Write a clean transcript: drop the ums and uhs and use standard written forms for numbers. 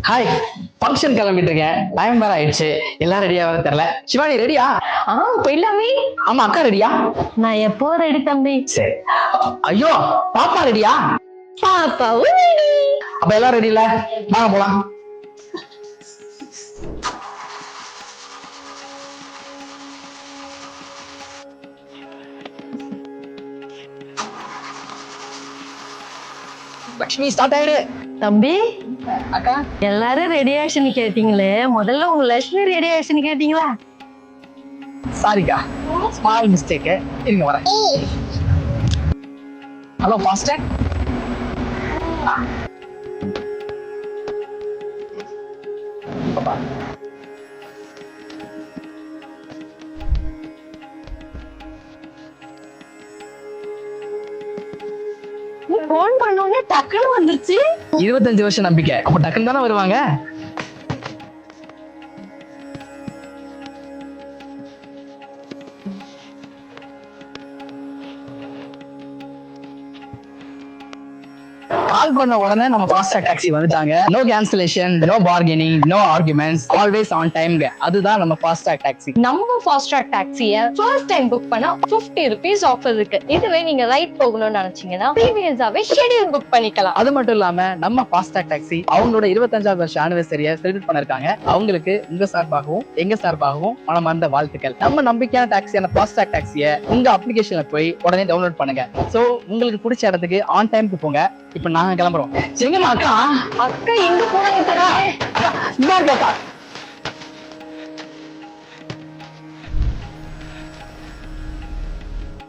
Hi, function கிளம்பிட்டு இருக்கேன். Time வேற ஆயிடுச்சு. எல்லாம் ரெடியா வர தெரியல. சிவானி ரெடியா? போயிடலாமே. ஆமா, அக்கா ரெடியா? நான் எப்போ ரெடி தம்பி. சரி. ஐயோ, பாப்பா ரெடியா? பாப்பாவும் ரெடி. அப்ப எல்லாம் ரெடி இல்ல? வாங்க போலாம். லட்சுமி ஸ்டார்ட் ஆயிடு. தம்பி, அக்கா எல்லாரும் ரெடி ஆயிடுச்சுன்னு கேட்டீங்களே, முதல்ல உங்க லட்சுமி ரெடி ஆயிடுச்சுன்னு கேட்டீங்களா? சாரிக்கா, ஸ்மால் மிஸ்டேக். இருங்க வரேன். Hello master. பாப்பா போன் பண்ணோடனே டக்குன்னு வந்துருச்சு. 25 வருஷம் நம்பிக்கை, அப்ப டக்குன்னு தானே வருவாங்க. கால் பண்ண உடனே நம்ம ஃபாஸ்ட் டாக்ஸி வந்துட்டாங்க. No cancellation, no bargaining, no arguments, always on time. அதுதான் நம்ம ஃபாஸ்ட் டாக்ஸி. நம்ம ஃபாஸ்ட் ட்ராக் டாக்ஸியை ஃபர்ஸ்ட் டைம் புக் பண்ணா 50 rupees ஆஃபர் இருக்கு. இதுவே நீங்க ரைட் போகணும்னு நினைச்சீங்கன்னா ப்ரீவியஸாவே ஷெட்யூல் புக் பண்ணிக்கலாம். அது மட்டும் இல்லாம நம்ம ஃபாஸ்ட் டாக்ஸி அவங்களோட 25வது வருஷ ஆனிவர்சரியை செலிப்ரேட் பண்ணிருக்காங்க. அவங்களுக்கு உங்க சார்பாகவும் எங்க சார்பாகவும் மனமார்ந்த வாழ்த்துக்கள். நம்ம நம்பிக்கையான டாக்ஸியான ஃபாஸ்ட் டாக்ஸியை உங்க அப்ளிகேஷன்ல போய் உடனே டவுன்லோட் பண்ணுங்க. சோ உங்களுக்கு பிடிச்ச இடத்துக்கு ஆன் டைம்க்கு போங்க. இப்ப நாங்க கிளம்புறோம். எங்கம்மா அக்கா? அக்கா எங்க போனாங்க? இங்க இருக்கா?